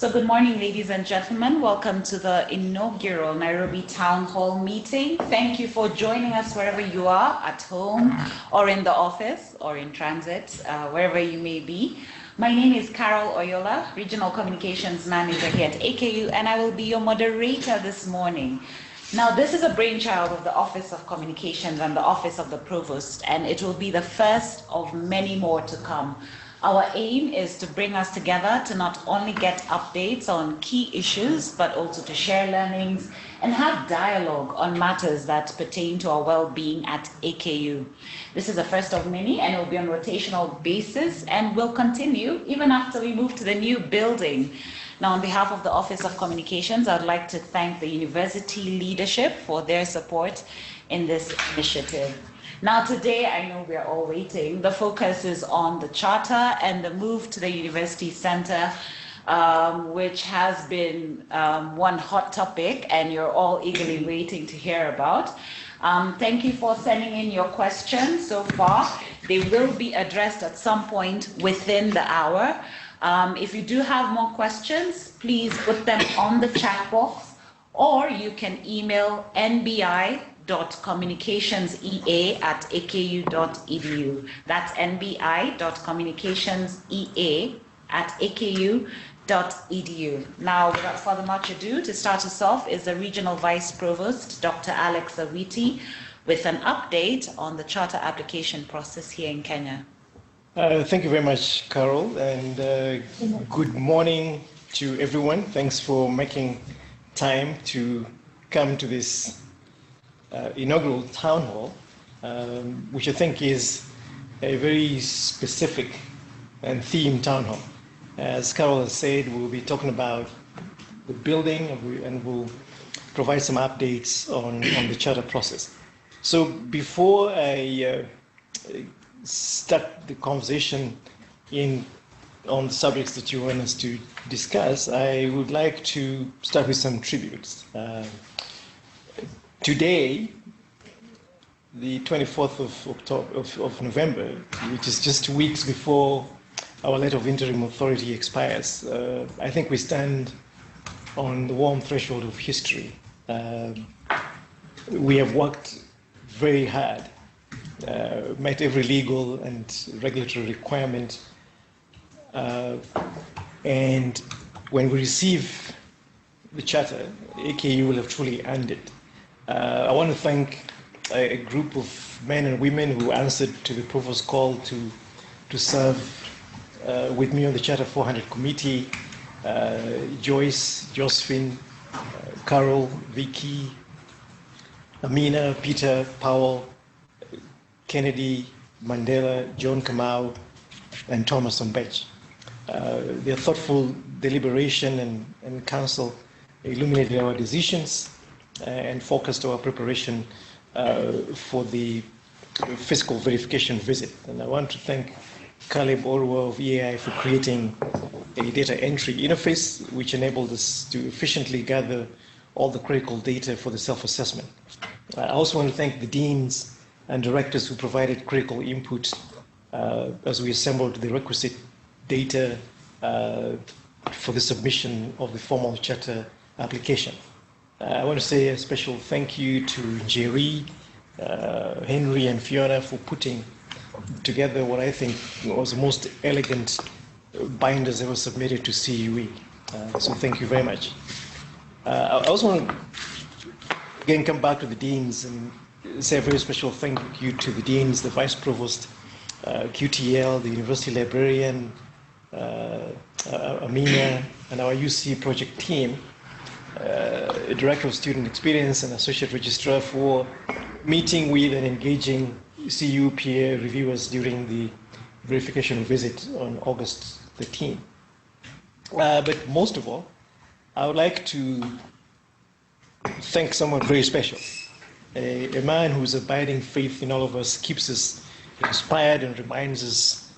So good morning, ladies and gentlemen. Welcome to the inaugural Nairobi Town Hall meeting. Thank you for joining us wherever you are, at home or in the office or in transit, wherever you may be. My name is Carol Oyola, Regional Communications Manager here at AKU, and I will be your moderator this morning. Now, this is a brainchild of the Office of Communications and the Office of the Provost, and it will be the first of many more to come. Our aim is to bring us together to not only get updates on key issues, but also to share learnings and have dialogue on matters that pertain to our well-being at AKU. This is the first of many, and it will be on a rotational basis and will continue even after we move to the new building. Now, on behalf of the Office of Communications, I'd like to thank the university leadership for their support in this initiative. Now, today, I know we're all waiting. The focus is on the charter and the move to the University Center, which has been one hot topic, and you're all eagerly waiting to hear about. Thank you for sending in your questions so far. They will be addressed at some point within the hour. If you do have more questions, please put them on the chat box, or you can email nbi.communicationsea@aku.edu. That's nbi.communicationsea@aku.edu. Now, without further much ado, to start us off is the Regional Vice Provost, Dr. Alex Awiti, with an update on the charter application process here in Kenya. Thank you very much, Carol, and good morning to everyone. Thanks for making time to come to this inaugural town hall, which I think is a very specific and themed town hall. As Carol has said, we'll be talking about the building and we'll provide some updates on the charter process. So before I start the conversation on the subjects that you want us to discuss, I would like to start with some tributes. Today, the 24th of November, which is just weeks before our letter of interim authority expires, I think we stand on the warm threshold of history. We have worked very hard, met every legal and regulatory requirement, and when we receive the charter, AKU will have truly earned it. I want to thank a group of men and women who answered to the Provost's call to serve with me on the Charter 400 committee: Joyce, Josephine, Carol, Vicky, Amina, Peter, Powell, Kennedy, Mandela, John Kamau, and Thomas Ombech. Their thoughtful deliberation and counsel illuminated our decisions and focused our preparation for the fiscal verification visit. And I want to thank Caleb Orwa of EAI for creating a data entry interface which enabled us to efficiently gather all the critical data for the self-assessment. I also want to thank the deans and directors who provided critical input as we assembled the requisite data for the submission of the formal charter application. I want to say a special thank you to Jerry, Henry, and Fiona for putting together what I think was the most elegant binders ever submitted to CUE. So thank you very much. I also want to again come back to the deans and say a very special thank you to the deans, the vice provost, QTL, the university librarian, Amina, and our UC project team, Director of Student Experience and Associate Registrar, for meeting with and engaging CU peer reviewers during the verification visit on August 13. But most of all, I would like to thank someone very special, a man whose abiding faith in all of us keeps us inspired and reminds us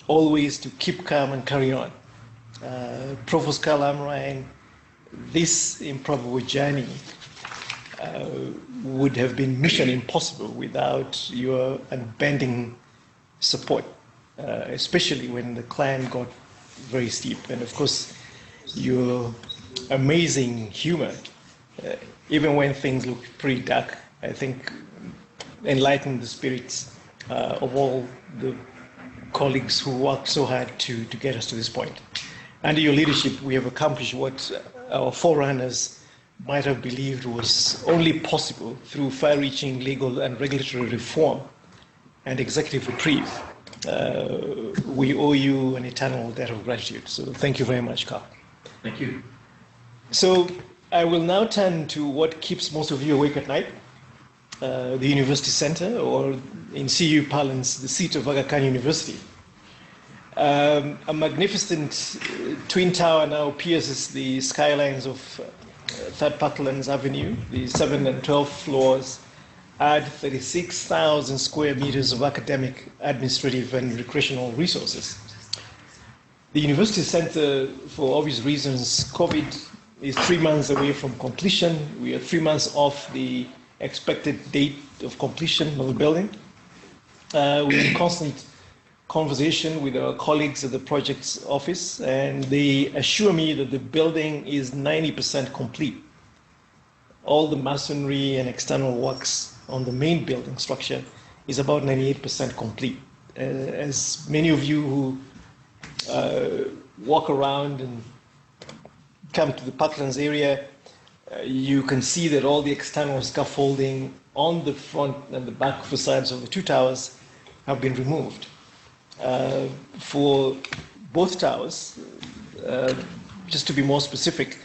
always to keep calm and carry on. Provost Karl Amrine, this improbable journey would have been mission impossible without your unbending support, especially when the climb got very steep. And of course, your amazing humor, even when things look pretty dark. I think enlighten the spirits of all the colleagues who worked so hard to get us to this point. Under your leadership, we have accomplished what our forerunners might have believed was only possible through far-reaching legal and regulatory reform and executive reprieve. We owe you an eternal debt of gratitude. So thank you very much, Carl. Thank you. So I will now turn to what keeps most of you awake at night, the University Center, or in CU parlance, the seat of Aga Khan University. A magnificent twin tower now pierces the skylines of Third Parklands Avenue. The 7 and 12 floors add 36,000 square meters of academic, administrative, and recreational resources. The University Center, for obvious reasons, COVID is 3 months away from completion. We are 3 months off the expected date of completion of the building. We're in constant conversation with our colleagues at the project's office, and they assure me that the building is 90% complete. All the masonry and external works on the main building structure is about 98% complete. As many of you who walk around and come to the Parklands area, you can see that all the external scaffolding on the front and the back facades of the two towers have been removed. For both towers, just to be more specific,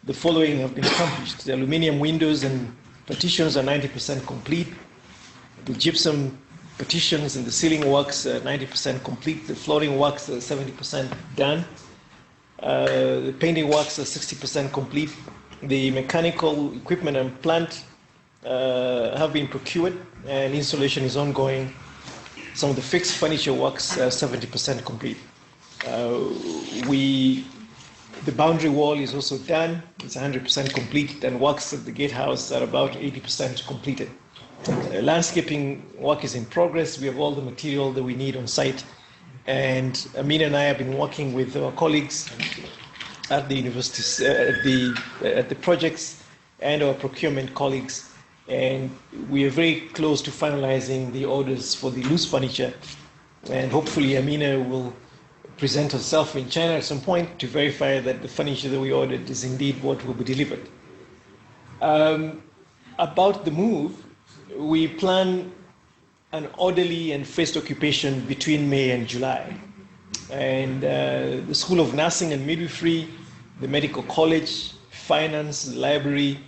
the following have been accomplished. The aluminium windows and partitions are 90% complete. The gypsum partitions and the ceiling works are 90% complete. The flooring works are 70% done. The painting works are 60% complete. The mechanical equipment and plant have been procured, and installation is ongoing. Some of the fixed furniture works are 70% complete. The boundary wall is also done. It's 100% complete, and works at the gatehouse are about 80% completed. Landscaping work is in progress. We have all the material that we need on site, and Amina and I have been working with our colleagues at the universities, at the projects, and our procurement colleagues, and we are very close to finalizing the orders for the loose furniture, and hopefully Amina will present herself in China at some point to verify that the furniture that we ordered is indeed what will be delivered. About the move, we plan an orderly and phased occupation between May and July. And the School of Nursing and Midwifery, the Medical College, Finance, the Library,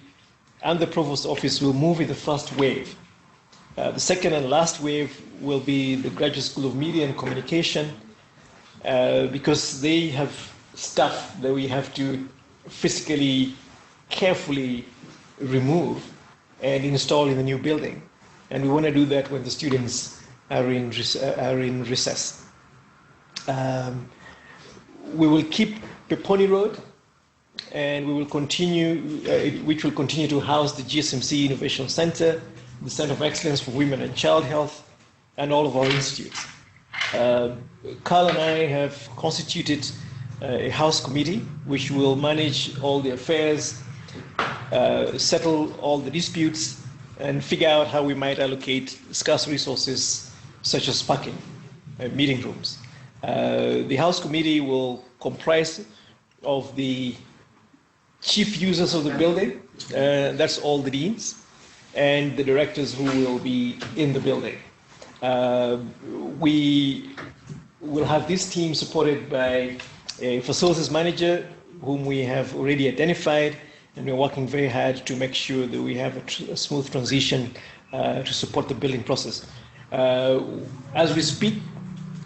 and the Provost's office will move in the first wave. The second and last wave will be the Graduate School of Media and Communication, because they have stuff that we have to physically, carefully remove and install in the new building. And we want to do that when the students are in recess. We will keep Peponi Road, and we will continue, which will continue to house the GSMC Innovation Center, the Center of Excellence for Women and Child Health, and all of our institutes. Carl and I have constituted a house committee which will manage all the affairs, settle all the disputes, and figure out how we might allocate scarce resources such as parking, meeting rooms. The House Committee will comprise of the chief users of the building, that's all the deans, and the directors who will be in the building. We will have this team supported by a facilities manager whom we have already identified, and we're working very hard to make sure that we have a smooth transition to support the building process. As we speak,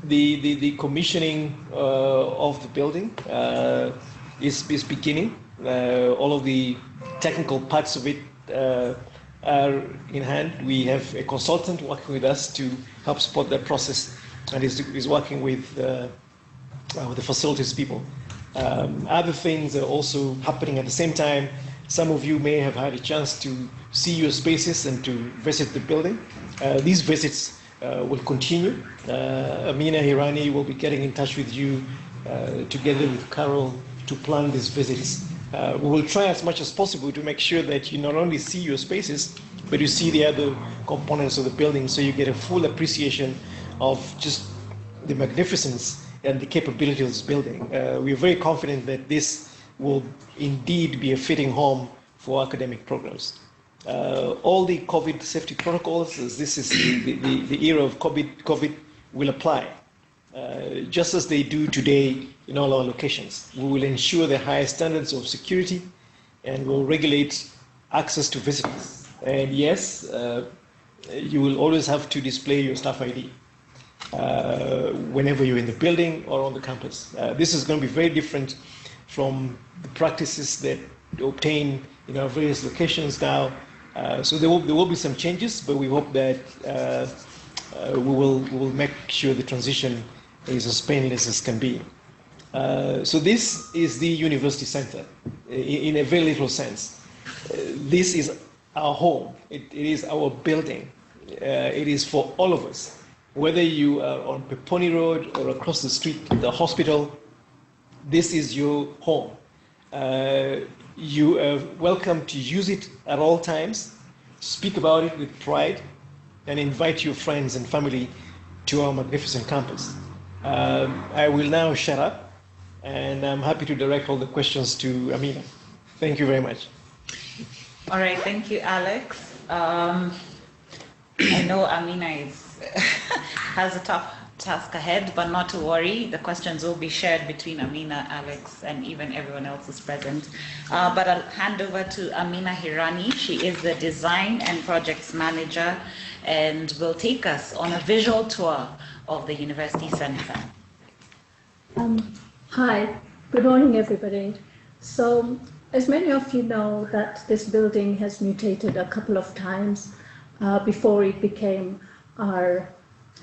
the commissioning of the building is beginning. All of the technical parts of it are in hand. We have a consultant working with us to help support that process, and is working with the facilities people. Other things are also happening at the same time. Some of you may have had a chance to see your spaces and to visit the building. These visits will continue. Amina Hirani will be getting in touch with you together with Carol to plan these visits. We will try as much as possible to make sure that you not only see your spaces, but you see the other components of the building, so you get a full appreciation of just the magnificence and the capability of this building. We are very confident that this will indeed be a fitting home for academic programs. All the COVID safety protocols, as this is the era of COVID will apply, just as they do today in all our locations. We will ensure the highest standards of security and will regulate access to visitors. And yes, you will always have to display your staff ID whenever you're in the building or on the campus. This is going to be very different from the practices that obtain in our various locations now. So there will be some changes, but we hope that we will make sure the transition is as painless as can be. So this is the university center in a very literal sense. This is our home. It is our building. It is for all of us. Whether you are on Peponi Road or across the street, the hospital, this is your home. You are welcome to use it at all times, speak about it with pride, and invite your friends and family to our magnificent campus. I will now shut up, and I'm happy to direct all the questions to Amina. Thank you very much. All right, thank you, Alex. I know Amina has a tough task ahead, but not to worry. The questions will be shared between Amina, Alex, and even everyone else who's present. But I'll hand over to Amina Hirani. She is the Design and Projects Manager and will take us on a visual tour of the University Center. Hi, good morning, everybody. So, as many of you know, that this building has mutated a couple of times before it became our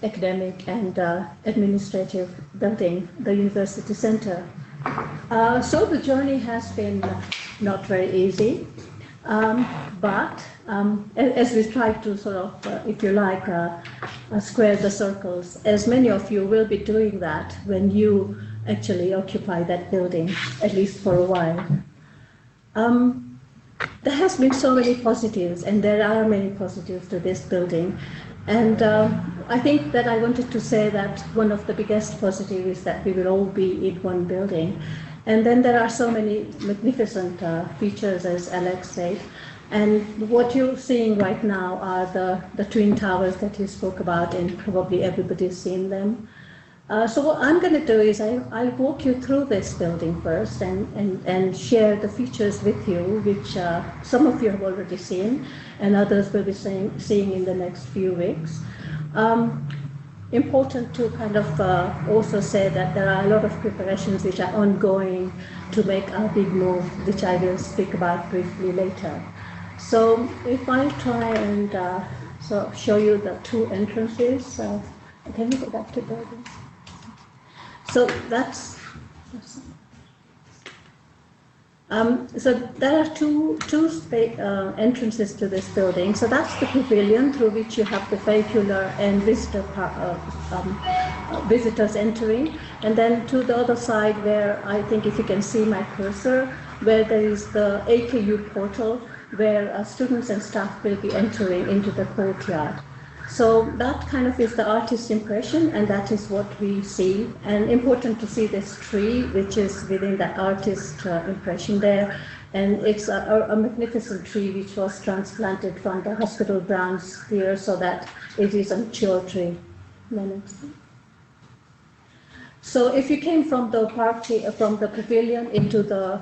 academic and administrative building, the University Center. So the journey has been not very easy, but as we try to sort of, if you like, square the circles, as many of you will be doing that when you actually occupy that building, at least for a while. There has been so many positives, and there are many positives to this building. And I think that I wanted to say that one of the biggest positives is that we will all be in one building. And then there are so many magnificent features, as Alex said. And what you're seeing right now are the twin towers that he spoke about, and probably everybody's seen them. So what I'm going to do is I'll walk you through this building first and share the features with you, which some of you have already seen and others will be seeing in the next few weeks. Important to kind of also say that there are a lot of preparations which are ongoing to make our big move, which I will speak about briefly later. So if I try and show you the two entrances, can we go back to buildings? So so there are two entrances to this building. So that's the pavilion through which you have the vehicular and visitors entering. And then to the other side, where I think if you can see my cursor, where there is the AKU portal, where students and staff will be entering into the courtyard. So that kind of is the artist's impression, and that is what we see. And important to see this tree, which is within that artist's impression there. And it's a magnificent tree which was transplanted from the hospital grounds here, so that it is a mature tree. So if you came from the from the pavilion into the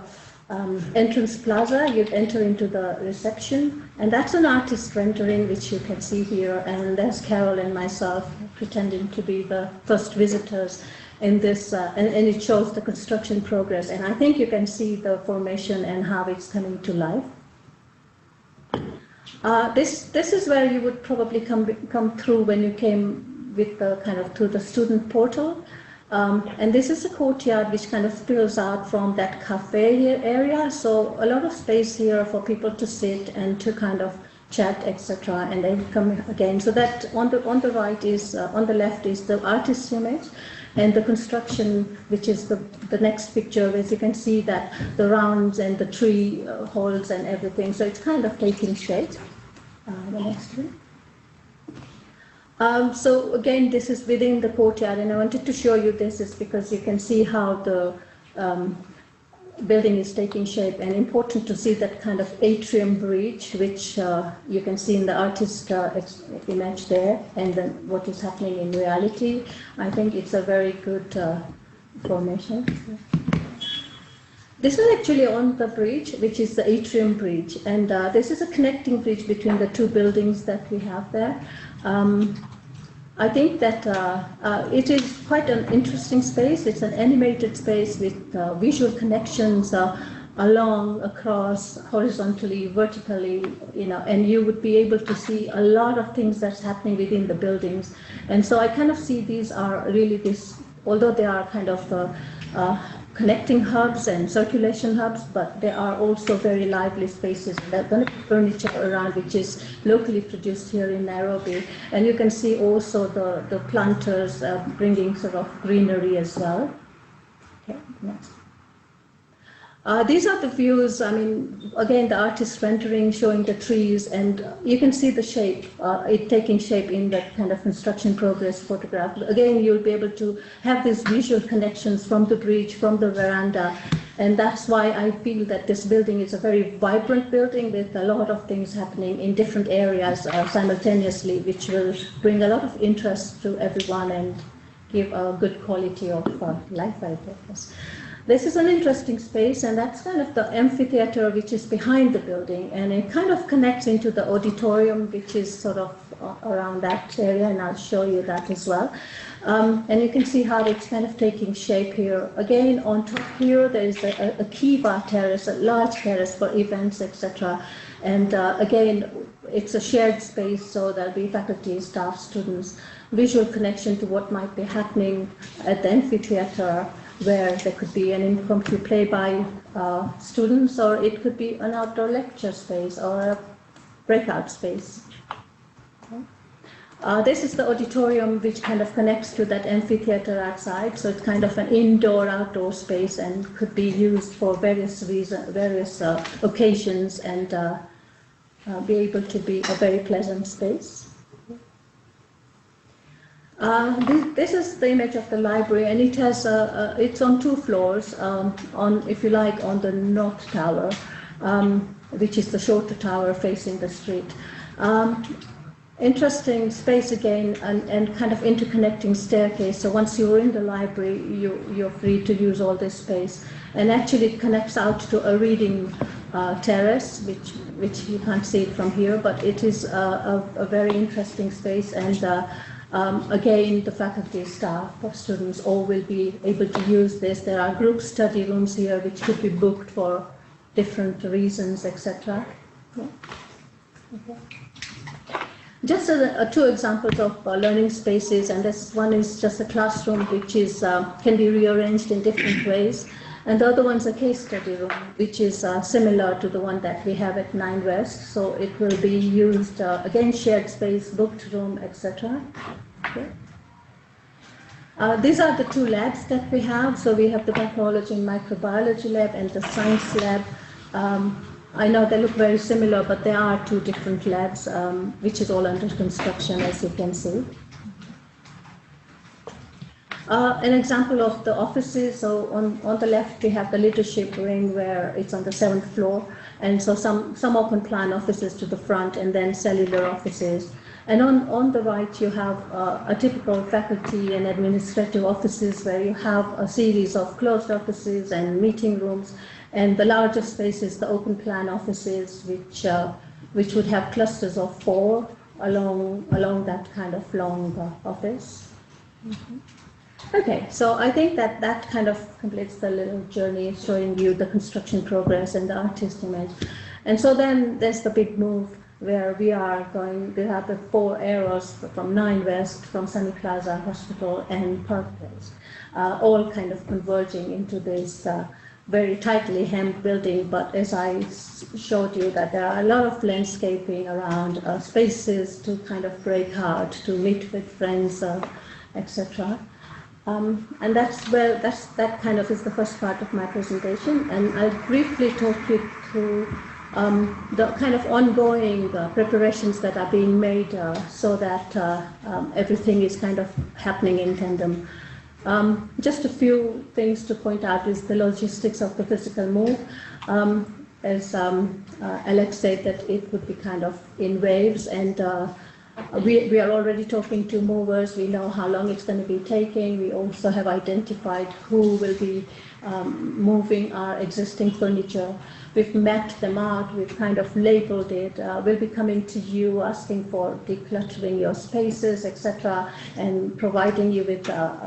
entrance plaza, you'd enter into the reception, and that's an artist rendering which you can see here, and there's Carol and myself pretending to be the first visitors in this, and it shows the construction progress, and I think you can see the formation and how it's coming to life. This is where you would probably come through when you came with the kind of through the student portal. And this is a courtyard which kind of spills out from that cafe area. So a lot of space here for people to sit and to kind of chat, etc. And then come again. So that on the right is, on the left is the artist's image. And the construction, which is the next picture, as you can see that the rounds and the tree holes and everything, so it's kind of taking shape. The next one. So again, this is within the courtyard, and I wanted to show you this is because you can see how the building is taking shape, and important to see that kind of atrium bridge, which you can see in the artist image there, and then what is happening in reality. I think it's a very good formation. This is actually on the bridge, which is the atrium bridge, and this is a connecting bridge between the two buildings that we have there. I think that it is quite an interesting space. It's an animated space with visual connections along, across, horizontally, vertically, and you would be able to see a lot of things that's happening within the buildings. And so I kind of see these are really this, although they are kind of connecting hubs and circulation hubs, but they are also very lively spaces. There's going to be furniture around, which is locally produced here in Nairobi. And you can see also the planters bringing sort of greenery as well. Okay, next. These are the views, I mean, again, the artist rendering showing the trees, and you can see the shape, it taking shape in that kind of construction progress photograph. Again, you'll be able to have these visual connections from the bridge, from the veranda, and that's why I feel that this building is a very vibrant building with a lot of things happening in different areas simultaneously, which will bring a lot of interest to everyone and give a good quality of life, I guess. This is an interesting space, and that's kind of the amphitheater which is behind the building, and it kind of connects into the auditorium, which is sort of around that area, and I'll show you that as well. And you can see how it's kind of taking shape here. Again, on top here, there is a kiva terrace, a large terrace for events, etc. And again, it's a shared space, so there'll be faculty, staff, students, visual connection to what might be happening at the amphitheater, where there could be an impromptu play by students, or it could be an outdoor lecture space or a breakout space. This is the auditorium, which kind of connects to that amphitheater outside, so it's kind of an indoor-outdoor space and could be used for various reasons, various occasions, and be able to be a very pleasant space. This is the image of the library, and it has it's on 2 floors. On, if you like, on the north tower, which is the shorter tower facing the street. Interesting space again, and kind of interconnecting staircase. So once you're in the library, you're free to use all this space, and actually it connects out to a reading terrace, which you can't see it from here, but it is a very interesting space, and again, the faculty, staff, or students all will be able to use this. There are group study rooms here which could be booked for different reasons, etc. Yeah. Okay. Just 2 examples of learning spaces, and this one is just a classroom which is can be rearranged in different ways, and the other one's a case study room, which is similar to the one that we have at 9 West. So it will be used, again, shared space, booked room, etc. Okay. These are the 2 labs that we have. So we have the pathology and microbiology lab and the science lab. I know they look very similar, but there are 2 different labs, which is all under construction, as you can see. An example of the offices, so on the left we have the leadership wing, where it's on the 7th floor, and so some open plan offices to the front, and then cellular offices. And on the right you have a typical faculty and administrative offices, where you have a series of closed offices and meeting rooms, and the larger space is the open plan offices, which would have clusters of 4 along that kind of long office. Mm-hmm. Okay, so I think that kind of completes the little journey, showing you the construction progress and the artist image. And so then there's the big move, where we are going to have the 4 areas from 9 West, from Sunny Plaza Hospital, and Park Place, all kind of converging into this very tightly hemmed building. But as I showed you, that there are a lot of landscaping around, spaces to kind of break out, to meet with friends, etc. And that kind of is the first part of my presentation, and I'll briefly talk you through the kind of ongoing preparations that are being made so that everything is kind of happening in tandem. Just a few things to point out is the logistics of the physical move. As Alex said, that it would be kind of in waves, and we are already talking to movers. We know how long it's going to be taking. We also have identified who will be moving our existing furniture. We've mapped them out. We've kind of labeled it. We'll be coming to you asking for decluttering your spaces, etc., and providing you with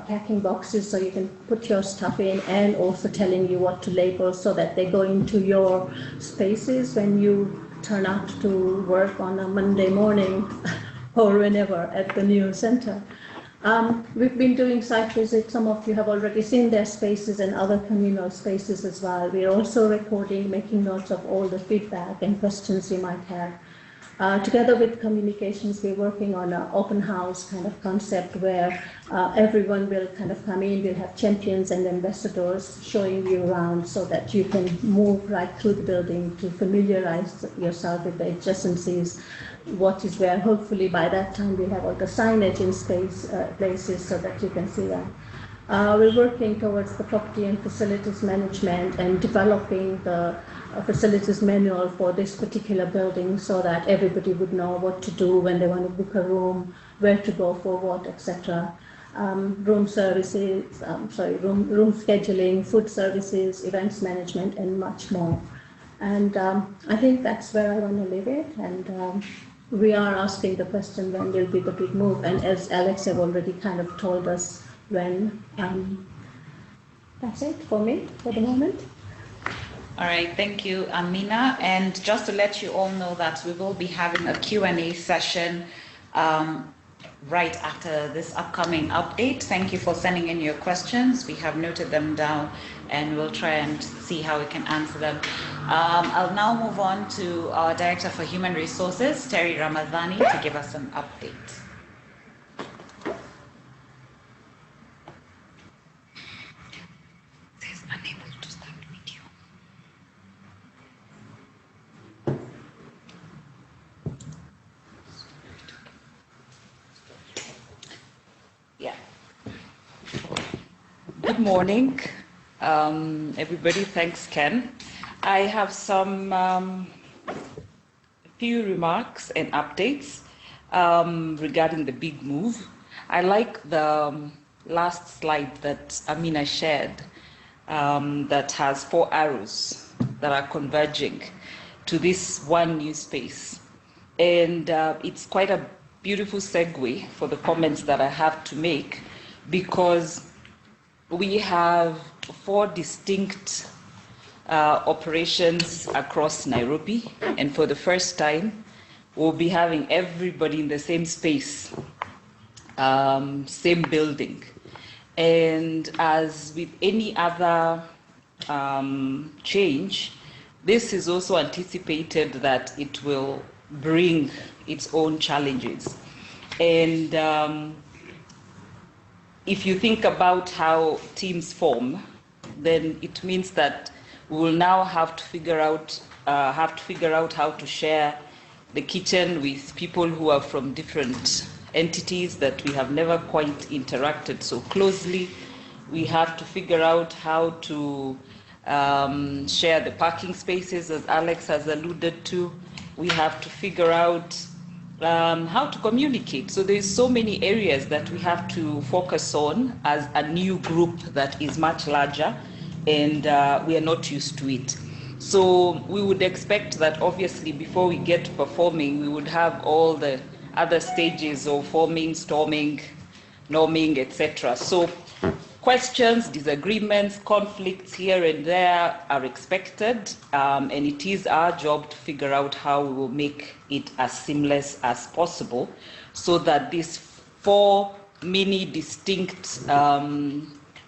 packing boxes so you can put your stuff in, and also telling you what to label so that they go into your spaces when you turn out to work on a Monday morning or whenever at the new center. We've been doing site visits. Some of you have already seen their spaces and other communal spaces as well. We're also recording, making notes of all the feedback and questions you might have. Together with communications, we're working on an open house kind of concept where everyone will kind of come in. We'll have champions and ambassadors showing you around so that you can move right through the building to familiarize yourself with the adjacencies, what is where. Hopefully by that time we'll have all the signage in places so that you can see that. We're working towards the property and facilities management and developing the facilities manual for this particular building so that everybody would know what to do when they want to book a room, where to go for what, etc. Room services, room scheduling, food services, events management, and much more. And I think that's where I want to leave it. And we are asking the question, when will be the big move? And as Alex have already kind of told us when, that's it for me for the moment. All right, thank you, Amina. And just to let you all know that we will be having a Q&A session right after this upcoming update. Thank you for sending in your questions. We have noted them down and we'll try and see how we can answer them. I'll now move on to our Director for Human Resources, Terry Ramadhani, to give us an update. Good morning, everybody. Thanks, Ken. I have some few remarks and updates regarding the big move. I like the last slide that Amina shared that has 4 arrows that are converging to this one new space. And it's quite a beautiful segue for the comments that I have to make, because we have 4 distinct operations across Nairobi, and for the first time, we'll be having everybody in the same space, same building. And as with any other change, this is also anticipated that it will bring its own challenges. And if you think about how teams form, then it means that we will now have to figure out how to share the kitchen with people who are from different entities that we have never quite interacted so closely. We have to figure out how to share the parking spaces, as Alex has alluded to. We have to figure out how to communicate. So there's so many areas that we have to focus on as a new group that is much larger, and we are not used to it. So we would expect that obviously before we get performing, we would have all the other stages of forming, storming, norming, etc. So questions, disagreements, conflicts here and there are expected, and it is our job to figure out how we will make it as seamless as possible so that these 4 mini distinct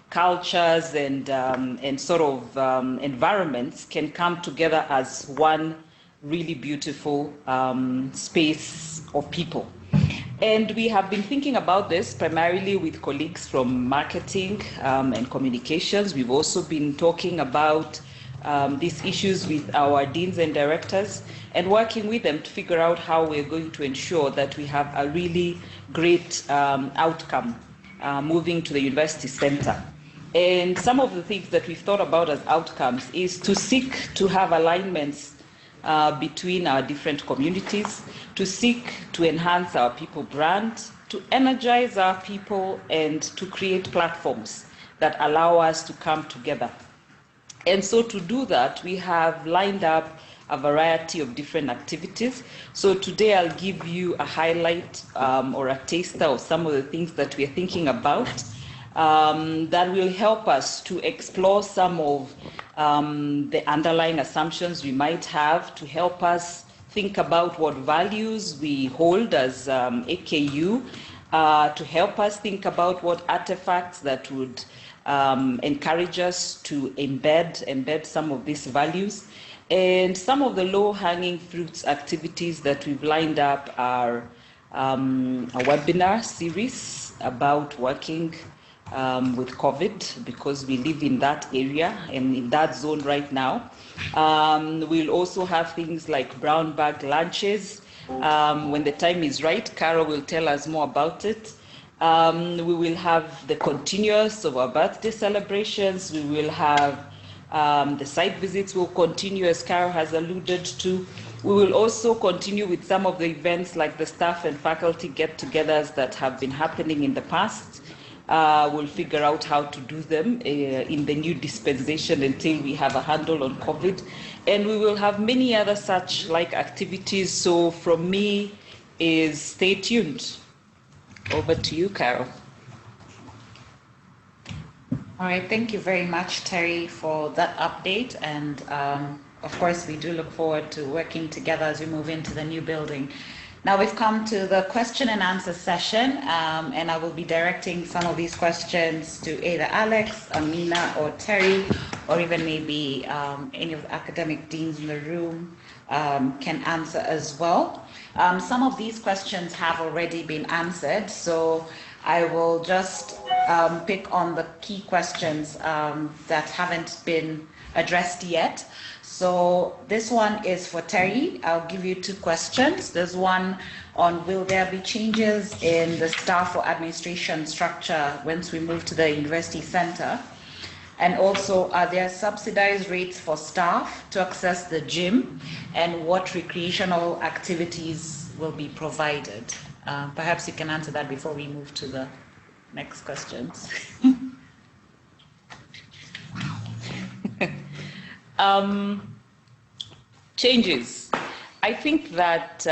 cultures and sort of environments can come together as one really beautiful space of people. And we have been thinking about this primarily with colleagues from marketing and communications. We've also been talking about these issues with our deans and directors and working with them to figure out how we're going to ensure that we have a really great outcome moving to the university center. And some of the things that we've thought about as outcomes is to seek to have alignments between our different communities, to seek to enhance our people brand, to energize our people, and to create platforms that allow us to come together. And so to do that, we have lined up a variety of different activities. So today I'll give you a highlight or a taster of some of the things that we're thinking about that will help us to explore some of the underlying assumptions we might have, to help us think about what values we hold as AKU, to help us think about what artifacts that would encourage us to embed some of these values. And some of the low-hanging fruits activities that we've lined up are a webinar series about working with COVID, because we live in that area and in that zone right now. We'll also have things like brown bag lunches. When the time is right, Carol will tell us more about it. We will have the continuous of our birthday celebrations. We will have the site visits will continue, as Carol has alluded to. We will also continue with some of the events like the staff and faculty get-togethers that have been happening in the past. We'll figure out how to do them in the new dispensation until we have a handle on COVID. And we will have many other such like activities. So from me is stay tuned. Over to you, Carol. All right, thank you very much, Terry, for that update. And of course, we do look forward to working together as we move into the new building. Now we've come to the question and answer session, and I will be directing some of these questions to either Alex, Amina, or Terry, or even maybe any of the academic deans in the room can answer as well. Some of these questions have already been answered, so I will just pick on the key questions that haven't been addressed yet. So this one is for Terry. I'll give you two questions. There's one on, will there be changes in the staff or administration structure once we move to the university center? And also, are there subsidized rates for staff to access the gym, and what recreational activities will be provided? Perhaps you can answer that before we move to the next questions. Changes. I think that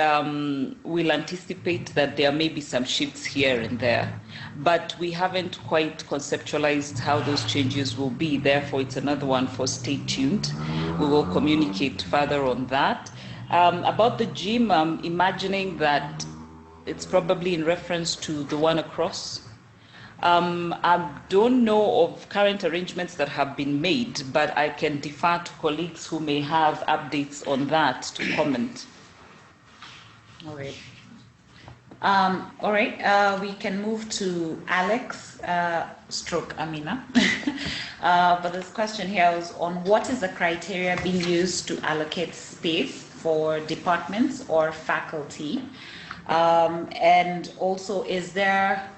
we'll anticipate that there may be some shifts here and there, but we haven't quite conceptualized how those changes will be. Therefore, it's another one for stay tuned. We will communicate further on that. About the gym, I'm imagining that it's probably in reference to the one across. I don't know of current arrangements that have been made, but I can defer to colleagues who may have updates on that to comment. All right. We can move to Alex stroke Amina. But this question here is on what is the criteria being used to allocate space for departments or faculty? And also, is there,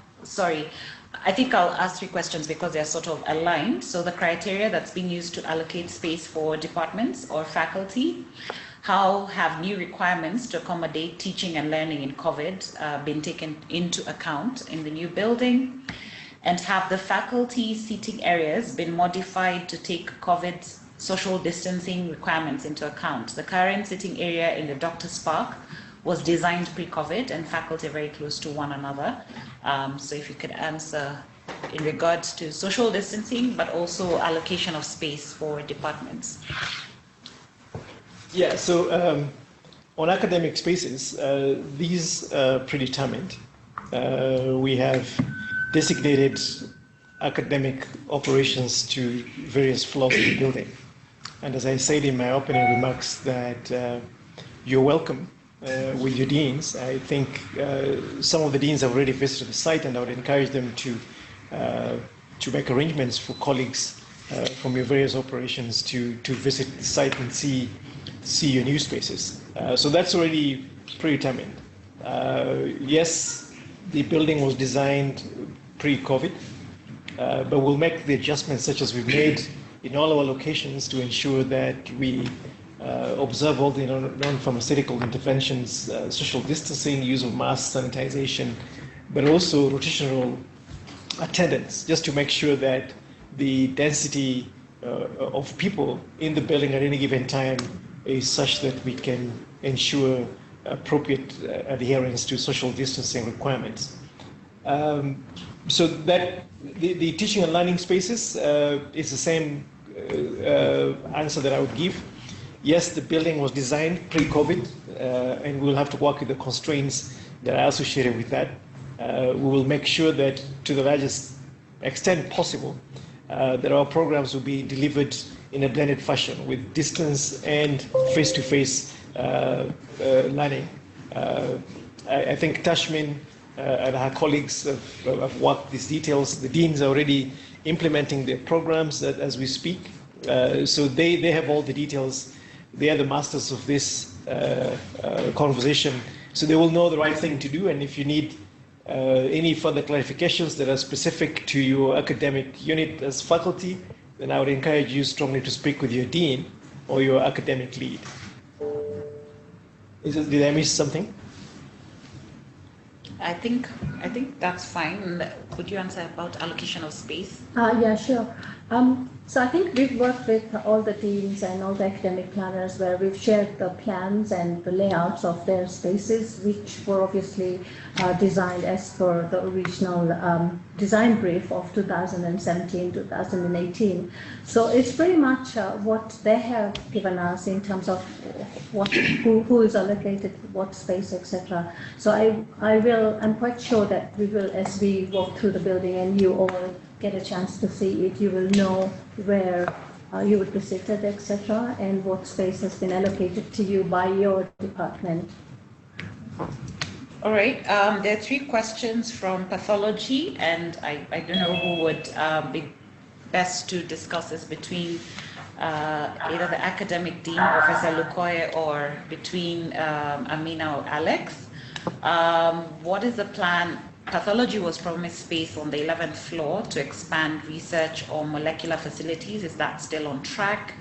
I think I'll ask three questions because they're sort of aligned. So the criteria that's being used to allocate space for departments or faculty, how have new requirements to accommodate teaching and learning in COVID been taken into account in the new building? And have the faculty seating areas been modified to take COVID social distancing requirements into account? The current sitting area in the Doctor's Park was designed pre-COVID, and faculty are very close to one another. So if you could answer in regards to social distancing, but also allocation of space for departments. Yeah, so on academic spaces, these are predetermined. We have designated academic operations to various floors of the building. And as I said in my opening remarks, that you're welcome with your deans. I think some of the deans have already visited the site, and I would encourage them to make arrangements for colleagues from your various operations to visit the site and see your new spaces. So that's already predetermined. Yes, the building was designed pre-COVID, but we'll make the adjustments such as we've made in all our locations to ensure that we observe all the non-pharmaceutical interventions, social distancing, use of masks, sanitization, but also rotational attendance, just to make sure that the density of people in the building at any given time is such that we can ensure appropriate adherence to social distancing requirements. So that the teaching and learning spaces is the same answer that I would give. Yes, the building was designed pre-COVID, and we'll have to work with the constraints that are associated with that. We will make sure that to the largest extent possible, that our programs will be delivered in a blended fashion with distance and face-to-face learning. I think Tashmin and her colleagues have worked these details. The deans are already implementing their programs as we speak. So they have all the details. They are the masters of this conversation. So they will know the right thing to do. And if you need any further clarifications that are specific to your academic unit as faculty, then I would encourage you strongly to speak with your dean or your academic lead. Did I miss something? I think that's fine. Could you answer about allocation of space? Yeah, sure. So I think we've worked with all the teams and all the academic planners where we've shared the plans and the layouts of their spaces, which were obviously designed as per the original design brief of 2017-2018. So it's pretty much what they have given us in terms of who is allocated what space, etc. So I'm quite sure that we will, as we walk through the building and you all get a chance to see it, you will know where you would be seated, etc., and what space has been allocated to you by your department. All right. There are 3 questions from pathology, and I don't know who would be best to discuss this between either the academic dean, Professor Lukoye, or between Amina or Alex. What is the plan? Pathology was promised space on the 11th floor to expand research on molecular facilities. Is that still on track?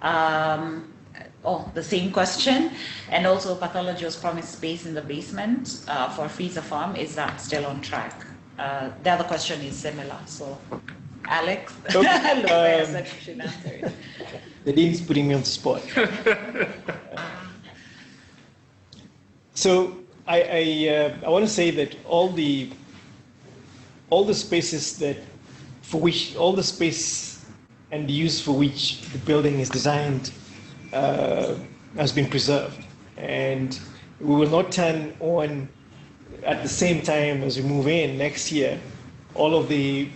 The same question. And also pathology was promised space in the basement for freezer farm. Is that still on track? The other question is similar. So, Alex, I said you should answer it. The dean's putting me on the spot. So I want to say that all the spaces all the space and the use for which the building is designed has been preserved, and we will not turn on at the same time as we move in next year all of the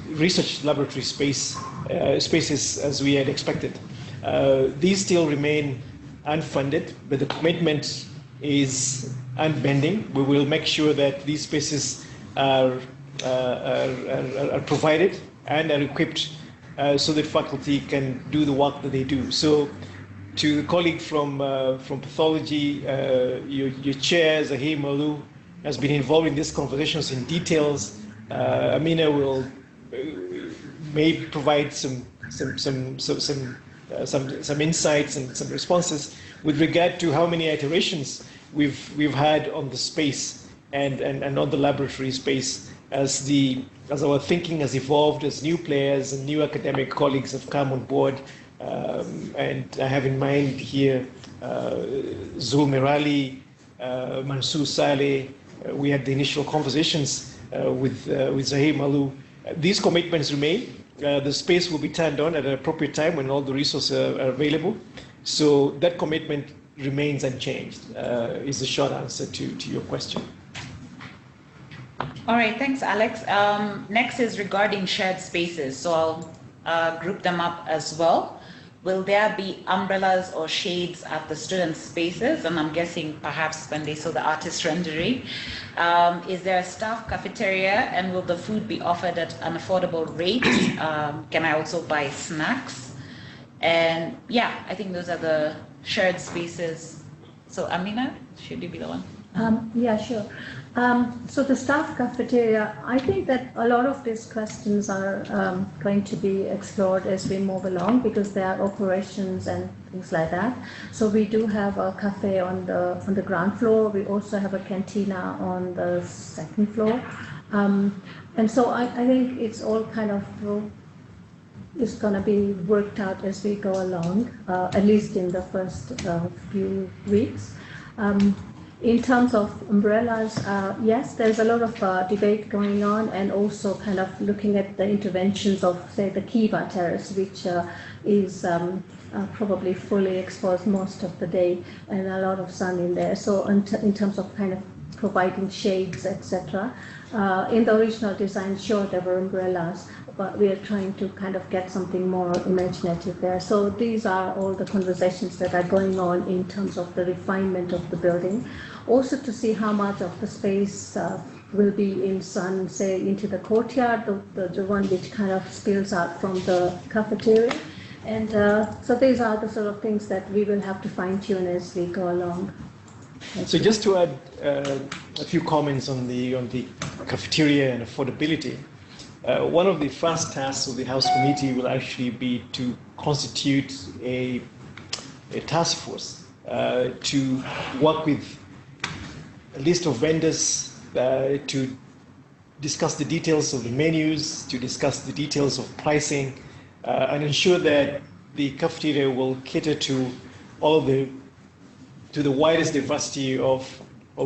research laboratory spaces as we had expected. These still remain unfunded, but the commitment is unbending. We will make sure that these spaces are provided and are equipped so that faculty can do the work that they do. So, to the colleague from pathology, your chair, Zahir Malu, has been involved in these conversations in details. Amina may provide some insights and some responses with regard to how many iterations we've had on the space and on the laboratory space as our thinking has evolved, as new players and new academic colleagues have come on board. And I have in mind here Zul Mirali, Mansoor Saleh. We had the initial conversations with Zahir Malu. These commitments remain. The space will be turned on at an appropriate time when all the resources are available. So that commitment remains unchanged, is the short answer to your question. All right, thanks, Alex. Next is regarding shared spaces. So I'll group them up as well. Will there be umbrellas or shades at the student spaces? And I'm guessing perhaps when they saw the artist rendering. Is there a staff cafeteria, and will the food be offered at an affordable rate? Can I also buy snacks? And yeah, I think those are the shared spaces. So Amina, should you be the one? Yeah, sure. So the staff cafeteria, I think that a lot of these questions are going to be explored as we move along, because there are operations and things like that. So we do have a cafe on the ground floor. We also have a cantina on the second floor. And so I think it's all kind of is going to be worked out as we go along, at least in the first few weeks. In terms of umbrellas, yes, there's a lot of debate going on, and also kind of looking at the interventions of, say, the Kiva terrace, which is probably fully exposed most of the day and a lot of sun in there. So in terms of kind of providing shades, etc. In the original design, sure, there were umbrellas, but we are trying to kind of get something more imaginative there. So these are all the conversations that are going on in terms of the refinement of the building. Also to see how much of the space will be in sun, say, into the courtyard, the one which kind of spills out from the cafeteria. And so these are the sort of things that we will have to fine-tune as we go along. So just to add a few comments on the cafeteria and affordability, one of the first tasks of the House Committee will actually be to constitute a task force to work with a list of vendors to discuss the details of the menus, to discuss the details of pricing, and ensure that the cafeteria will cater to to the widest diversity of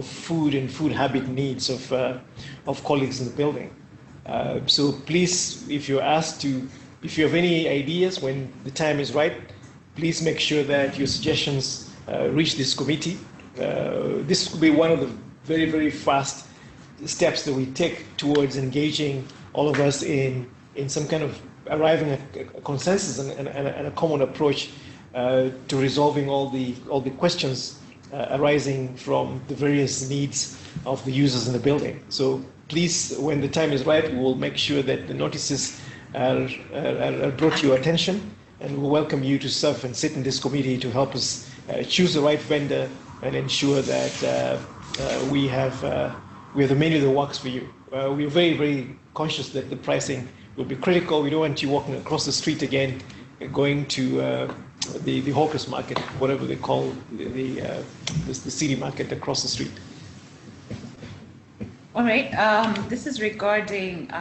food and food habit needs of colleagues in the building. So please, if you have any ideas when the time is right, please make sure that your suggestions reach this committee. This will be one of the very, very fast steps that we take towards engaging all of us in some kind of arriving at a consensus and a common approach to resolving all the questions arising from the various needs of the users in the building. So please, when the time is right, we will make sure that the notices are brought to your attention, and we welcome you to serve and sit in this committee to help us choose the right vendor and ensure that we have the menu that works for you. We are very, very conscious that the pricing will be critical. We don't want you walking across the street again, going to the hawkers market, whatever they call the city market across the street. All right. This is regarding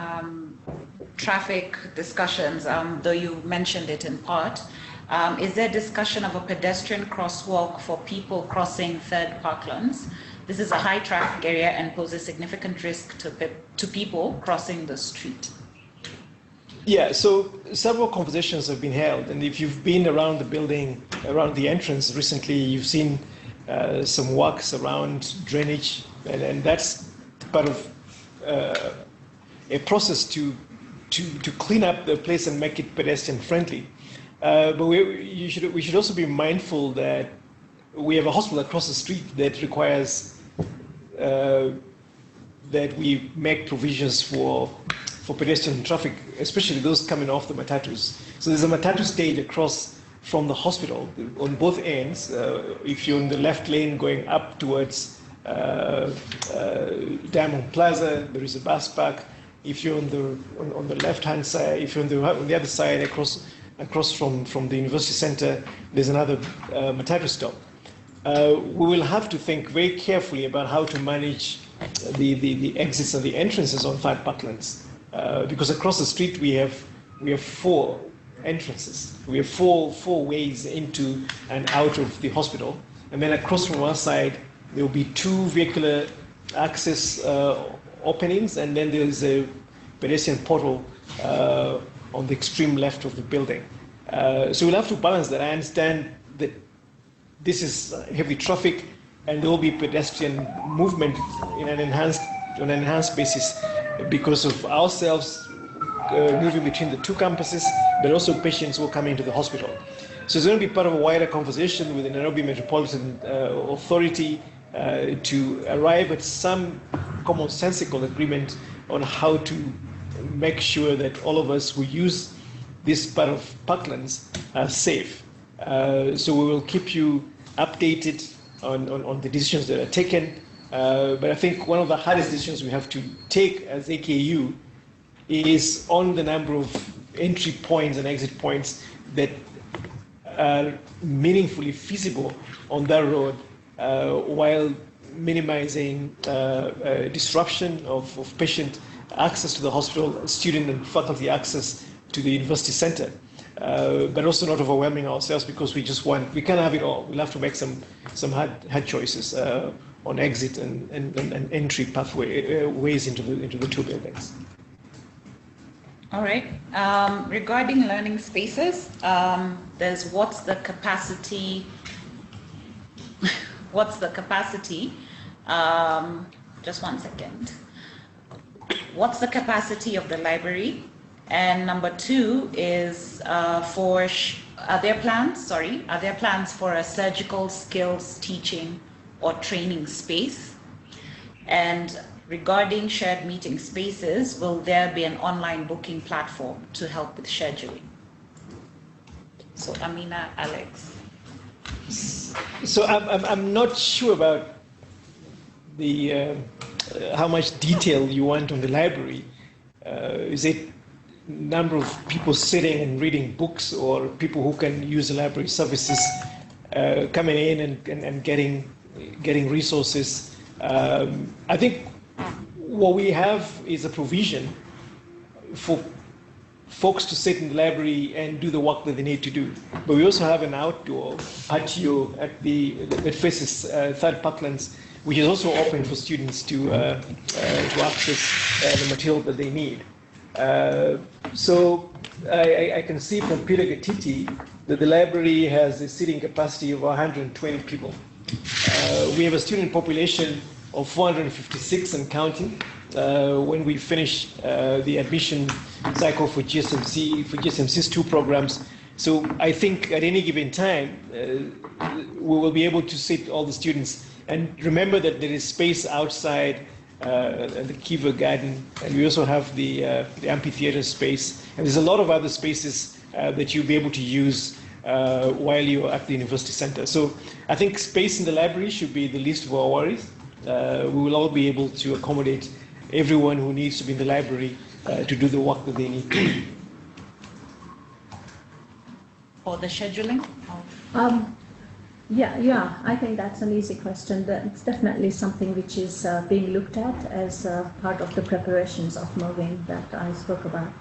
traffic discussions, though you mentioned it in part. Is there discussion of a pedestrian crosswalk for people crossing Third Parklands? This is a high traffic area and poses significant risk to people crossing the street. Yeah, so several conversations have been held, and if you've been around the building, around the entrance recently, you've seen some works around drainage, and that's part of a process to clean up the place and make it pedestrian friendly. But we should also be mindful that we have a hospital across the street that requires that we make provisions for pedestrian traffic, especially those coming off the matatus. So there's a matatu stage across from the hospital on both ends. If you're in the left lane going up towards Diamond Plaza, there is a bus park. If you're on the left-hand side, if you're on the other side across from the University Center, there's another matatu stop. We will have to think very carefully about how to manage the exits and the entrances on Third Parklands. Because across the street we have 4 entrances. We have four ways into and out of the hospital, and then across from our side there will be 2 vehicular access openings, and then there is a pedestrian portal on the extreme left of the building. So we'll have to balance that. I understand that this is heavy traffic, and there will be pedestrian movement on an enhanced basis, because of ourselves moving between the 2 campuses, but also patients who are coming to the hospital. So it's going to be part of a wider conversation with the Nairobi Metropolitan Authority to arrive at some commonsensical agreement on how to make sure that all of us who use this part of Parklands are safe. So we will keep you updated on the decisions that are taken. But I think one of the hardest decisions we have to take as AKU is on the number of entry points and exit points that are meaningfully feasible on that road while minimizing disruption of patient access to the hospital, student and faculty access to the university center, but also not overwhelming ourselves because we can't have it all. We'll have to make some hard choices on exit and entry pathway ways into the two buildings. All right. Regarding learning spaces, there's what's the capacity? Just 1 second. What's the capacity of the library? And number 2 is are there plans for a surgical skills teaching or training space? And regarding shared meeting spaces, will there be an online booking platform to help with scheduling? So Amina, Alex. So I'm not sure about the how much detail you want on the library. Is it number of people sitting and reading books, or people who can use the library services coming in and getting resources? I think what we have is a provision for folks to sit in the library and do the work that they need to do. But we also have an outdoor patio that faces Third Parklands, which is also open for students to access the material that they need. So I can see from Peter Gatiti that the library has a seating capacity of 120 people. We have a student population of 456 and counting. When we finish the admission cycle for GSMC's 2 programs. So I think at any given time, we will be able to sit all the students. And remember that there is space outside the Kiva Garden, and we also have the amphitheater space. And there's a lot of other spaces that you'll be able to use while you're at the university center. So I think space in the library should be the least of our worries. We will all be able to accommodate everyone who needs to be in the library to do the work that they need to do. For the scheduling? Yeah, I think that's an easy question. It's definitely something which is being looked at as part of the preparations of moving that I spoke about.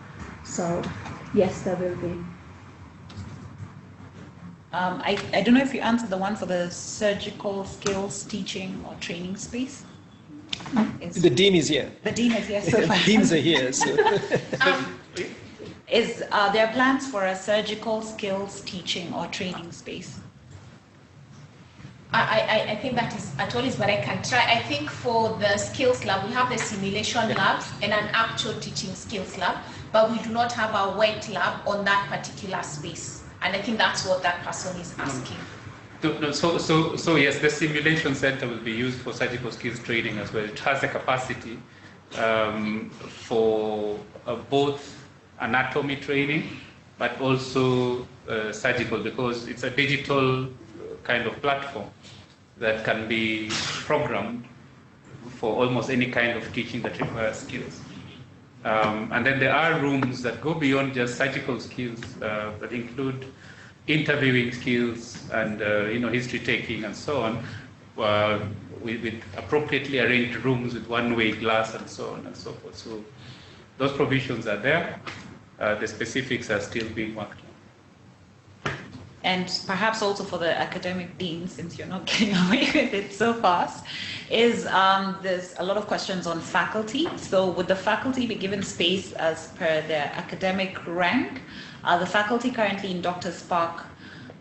So yes, there will be. I don't know if you answered the one for the surgical skills teaching or training space. The dean is here. The dean is here. So the deans are here. So. Are there plans for a surgical skills teaching or training space? I think that is at all is what I can try. I think for the skills lab, we have the simulation labs and an actual teaching skills lab, but we do not have a wet lab on that particular space. And I think that's what that person is asking. So yes, the simulation center will be used for surgical skills training as well. It has the capacity for both anatomy training, but also surgical, because it's a digital kind of platform that can be programmed for almost any kind of teaching that requires skills. And then there are rooms that go beyond just surgical skills that include interviewing skills and history taking and so on, with appropriately arranged rooms with one-way glass and so on and so forth. So those provisions are there. The specifics are still being worked on. And perhaps also for the academic dean, since you're not getting away with it so fast, is there's a lot of questions on faculty. So would the faculty be given space as per their academic rank? Are the faculty currently in Doctors Park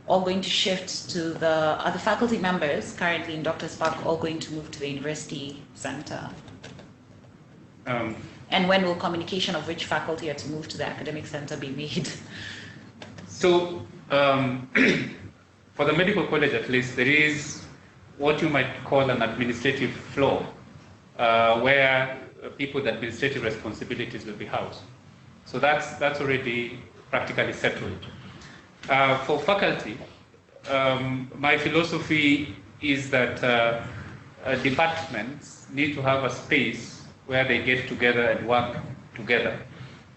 all going to shift to are the faculty members currently in Doctors Park all going to move to the university center? And when will communication of which faculty are to move to the academic center be made? So for the medical college at least, there is what you might call an administrative floor, where people with administrative responsibilities will be housed. So that's already practically settled. For faculty, my philosophy is that departments need to have a space where they get together and work together.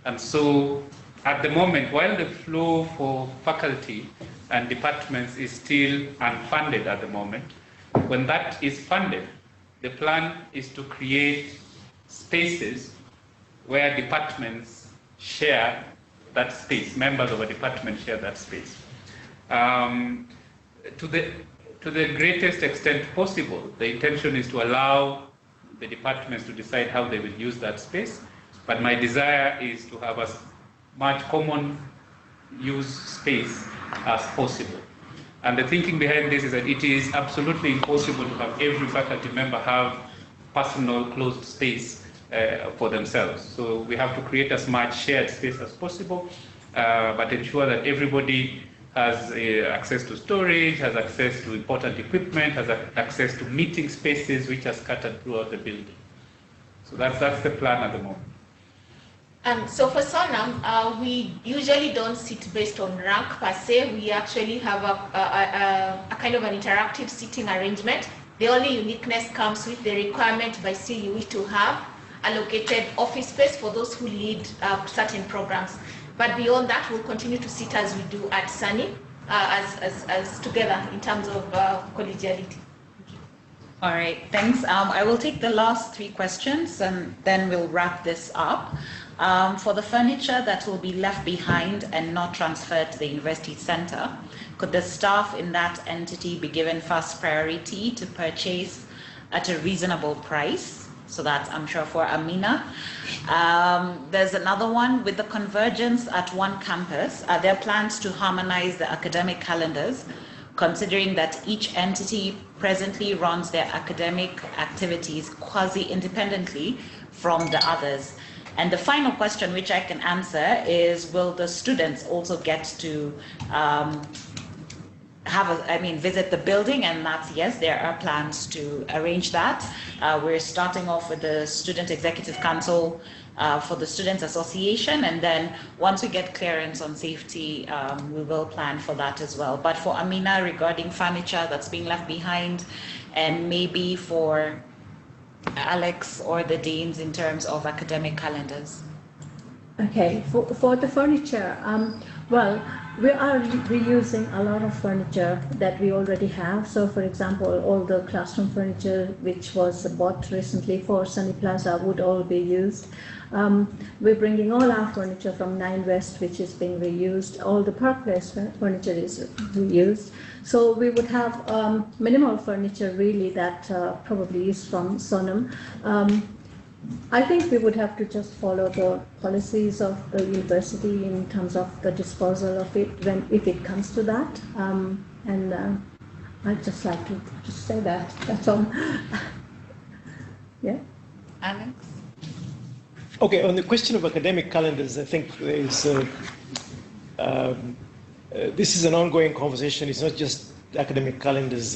And so at the moment, while the flow for faculty and departments is still unfunded at the moment, when that is funded, the plan is to create spaces where departments share that space, members of a department share that space. To the greatest extent possible, the intention is to allow the departments to decide how they will use that space, but my desire is to have as much common use space as possible. And the thinking behind this is that it is absolutely impossible to have every faculty member have personal closed space for themselves. So we have to create as much shared space as possible, but ensure that everybody has access to storage, has access to important equipment, has access to meeting spaces which are scattered throughout the building. So that's the plan at the moment. So for SONAM, we usually don't sit based on rank per se. We actually have a kind of an interactive seating arrangement. The only uniqueness comes with the requirement by CUE to have allocated office space for those who lead certain programs. But beyond that, we'll continue to sit as we do at SUNY, as together in terms of collegiality. All right, thanks. I will take the last 3 questions and then we'll wrap this up. For the furniture that will be left behind and not transferred to the university center, could the staff in that entity be given first priority to purchase at a reasonable price? So that's, I'm sure, for Amina. There's another one. With the convergence at one campus, are there plans to harmonize the academic calendars, considering that each entity presently runs their academic activities quasi-independently from the others? And the final question, which I can answer, is will the students also get to visit the building? And that's yes, there are plans to arrange that. We're starting off with the Student Executive Council for the Students Association, and then once we get clearance on safety, we will plan for that as well. But for Amina, regarding furniture that's being left behind, and maybe for Alex or the deans in terms of academic calendars. Okay, for the furniture, well, we are reusing a lot of furniture that we already have. So, for example, all the classroom furniture which was bought recently for Sunny Plaza would all be used. We're bringing all our furniture from 9 West, which is being reused. All the Park Place furniture is reused. So we would have minimal furniture really that probably is from SONAM. I think we would have to just follow the policies of the university in terms of the disposal of it if it comes to that. I'd just like to just say that. That's all. Yeah. Alex? Okay, on the question of academic calendars, I think there is this is an ongoing conversation. It's not just academic calendars,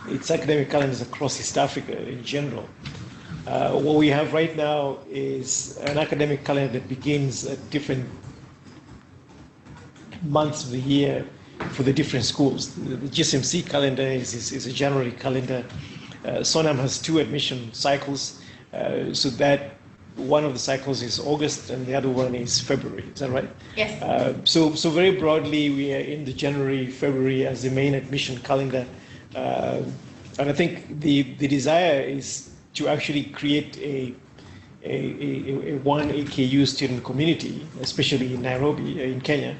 it's academic calendars across East Africa in general. What we have right now is an academic calendar that begins at different months of the year for the different schools. The GSMC calendar is a January calendar. SONAM has 2 admission cycles, so that one of the cycles is August and the other one is February. Is that right? Yes. So very broadly, we are in the January, February as the main admission calendar. And I think the desire is to actually create a one AKU student community, especially in Nairobi, in Kenya.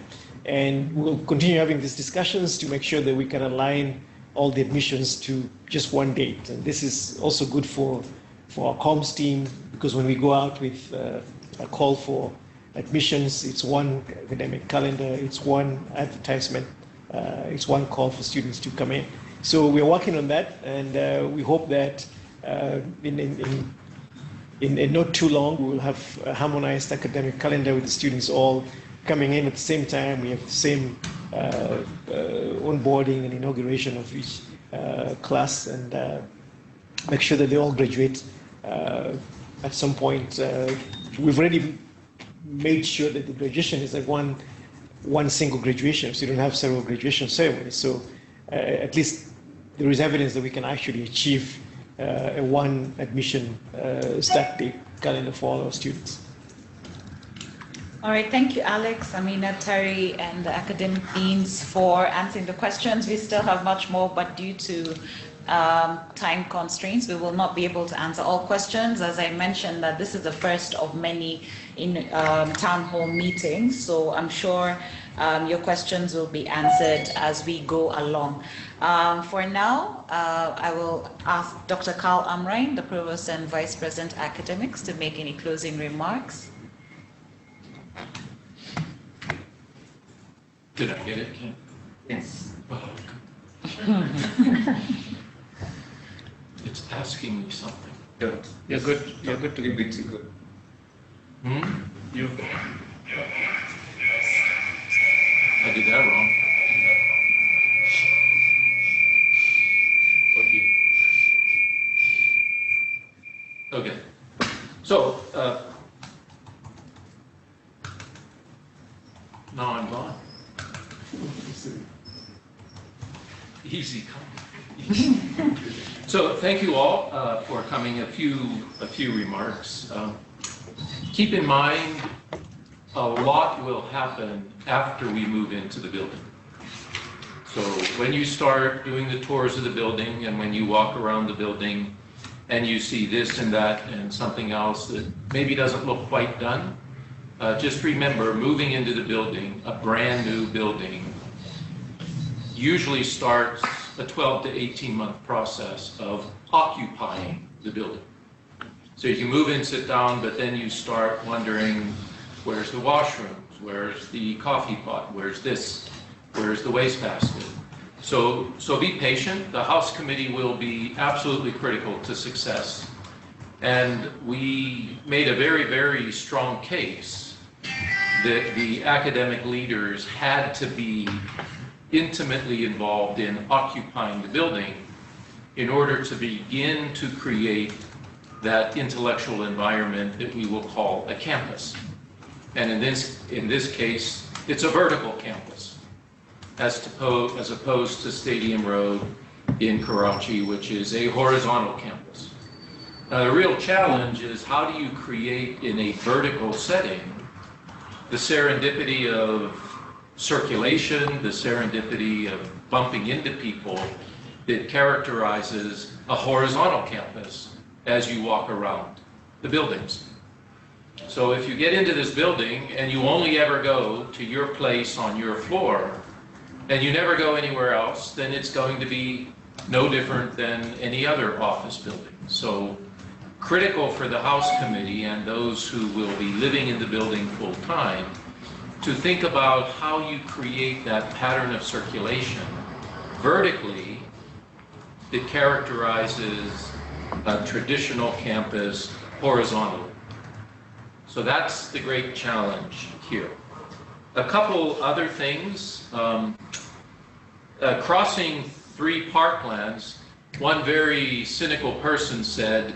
And we'll continue having these discussions to make sure that we can align all the admissions to just one date. And this is also good for our comms team, because when we go out with a call for admissions, it's one academic calendar, it's one advertisement, it's one call for students to come in. So we're working on that, and we hope that in not too long, we will have a harmonized academic calendar with the students all coming in at the same time. We have the same onboarding and inauguration of each class, and make sure that they all graduate at some point. We've already made sure that the graduation is like one single graduation, so you don't have several graduation ceremonies. So at least there is evidence that we can actually achieve a one admission start date calendar for all our students. All right, thank you, Alex, Amina, Terry, and the academic deans for answering the questions. We still have much more, but due to time constraints, we will not be able to answer all questions. As I mentioned, that this is the first of many in town hall meetings, so I'm sure your questions will be answered as we go along. For now, I will ask Dr. Carl Amrine, the Provost and Vice President Academics, to make any closing remarks. Did I get it? Yes. Oh, it's asking me something. Good. You're good. You're good to go. Good to go. You. I did that wrong. Okay. So, now I'm gone. Easy come. So thank you all for coming. A few remarks. Keep in mind, a lot will happen after we move into the building. So when you start doing the tours of the building and when you walk around the building and you see this and that and something else that maybe doesn't look quite done, just remember, moving into the building, a brand new building, usually starts a 12 to 18 month process of occupying the building. So you can move in, sit down, but then you start wondering, where's the washrooms? Where's the coffee pot? Where's this? Where's the wastebasket? So be patient. The House Committee will be absolutely critical to success. And we made a very, very strong case that the academic leaders had to be intimately involved in occupying the building in order to begin to create that intellectual environment that we will call a campus. And in this case, it's a vertical campus, as opposed to Stadium Road in Karachi, which is a horizontal campus. Now, the real challenge is, how do you create in a vertical setting the serendipity of circulation, the serendipity of bumping into people that characterizes a horizontal campus as you walk around the buildings. So if you get into this building and you only ever go to your place on your floor and you never go anywhere else, then it's going to be no different than any other office building. So critical for the House Committee and those who will be living in the building full time to think about how you create that pattern of circulation vertically that characterizes a traditional campus horizontally. So that's the great challenge here. A couple other things. Crossing 3 parklands, one very cynical person said,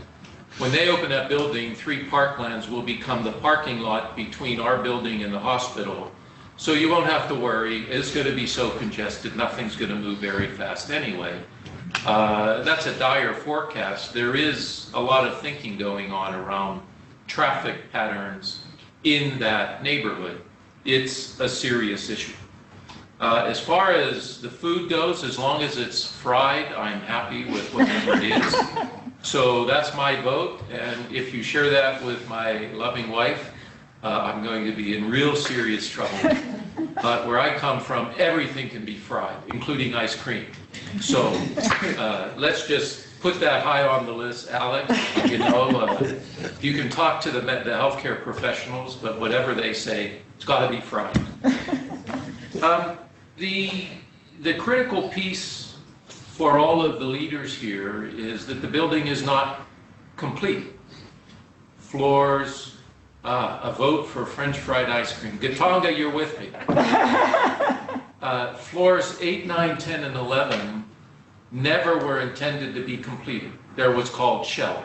when they open that building, 3 parklands will become the parking lot between our building and the hospital. So you won't have to worry, it's going to be so congested, nothing's going to move very fast anyway. That's a dire forecast. There is a lot of thinking going on around traffic patterns in that neighborhood. It's a serious issue. As far as the food goes, as long as it's fried, I'm happy with whatever it is. So that's my vote, and if you share that with my loving wife, I'm going to be in real serious trouble. But where I come from, everything can be fried, including ice cream. So let's just put that high on the list, Alex. You know, you can talk to the healthcare professionals, but whatever they say, it's got to be fried. The critical piece for all of the leaders here is that the building is not complete. Floors, a vote for French fried ice cream. Gatonga, you're with me. floors 8, 9, 10, and 11 never were intended to be completed. They're what's called shell.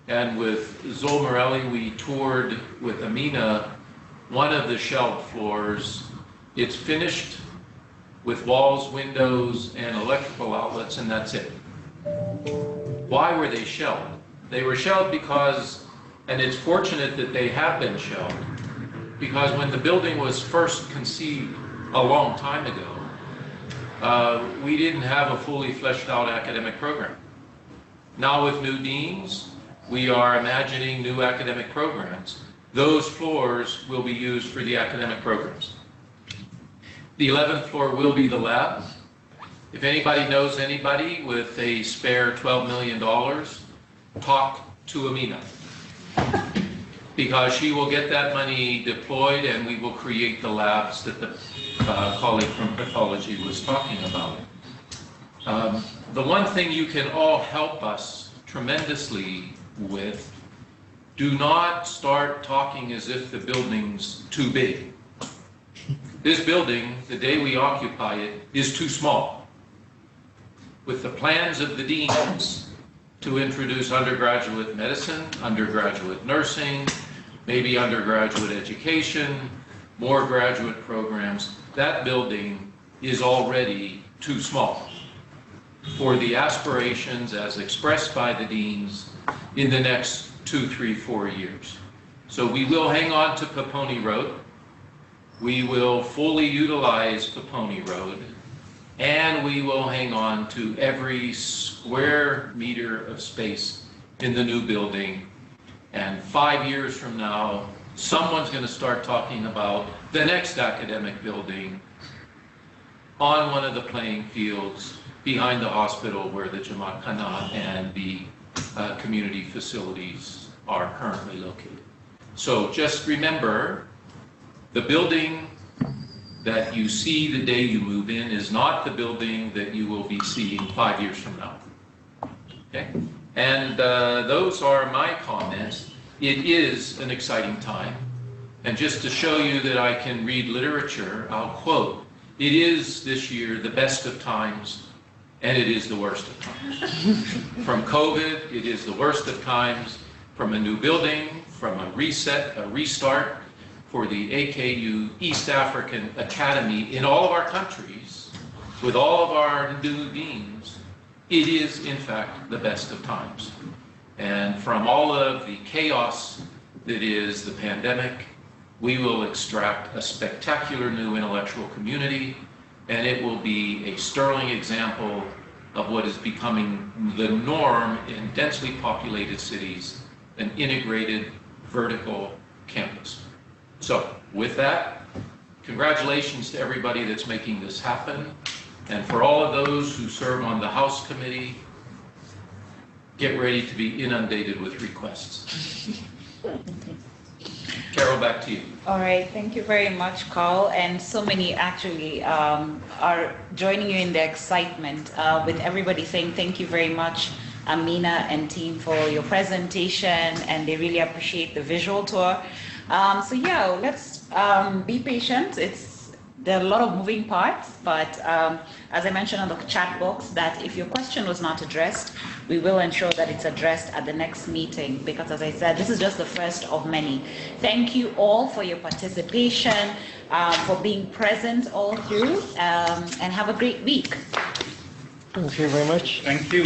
And with Zol Morelli, we toured with Amina one of the shelled floors. It's finished with walls, windows, and electrical outlets, and that's it. Why were they shelled? They were shelled because, and it's fortunate that they have been shelled, because when the building was first conceived a long time ago, we didn't have a fully fleshed out academic program. Now with new deans, we are imagining new academic programs. Those floors will be used for the academic programs. The 11th floor will be the lab. If anybody knows anybody with a spare $12 million, talk to Amina, because she will get that money deployed and we will create the labs that the colleague from pathology was talking about. The one thing you can all help us tremendously with, do not start talking as if the building's too big. This building, the day we occupy it, is too small. With the plans of the deans to introduce undergraduate medicine, undergraduate nursing, maybe undergraduate education, more graduate programs, that building is already too small for the aspirations as expressed by the deans in the next 2, 3, 4 years. So we will hang on to Paponi Road. We will fully utilize Paponi Road, and we will hang on to every square meter of space in the new building. And 5 years from now, someone's going to start talking about the next academic building on one of the playing fields behind the hospital where the Jamaat Khana and the community facilities are currently located. So just remember, the building that you see the day you move in is not the building that you will be seeing 5 years from now. Okay? And those are my comments. It is an exciting time. And just to show you that I can read literature, I'll quote, "It is this year the best of times, and it is the worst of times." From COVID, it is the worst of times. From a new building, from a reset, a restart, for the AKU East African Academy in all of our countries, with all of our new deans, it is in fact the best of times. And from all of the chaos that is the pandemic, we will extract a spectacular new intellectual community, and it will be a sterling example of what is becoming the norm in densely populated cities, an integrated vertical campus. So with that, congratulations to everybody that's making this happen. And for all of those who serve on the House Committee, get ready to be inundated with requests. Carol, back to you. All right, thank you very much, Carl. And so many actually are joining you in the excitement with everybody saying thank you very much, Amina and team, for your presentation, and they really appreciate the visual tour. So yeah, let's be patient. There are a lot of moving parts, but as I mentioned on the chat box, that if your question was not addressed, we will ensure that it's addressed at the next meeting, because as I said, this is just the first of many. Thank you all for your participation, for being present all through, and have a great week. Thank you very much. Thank you.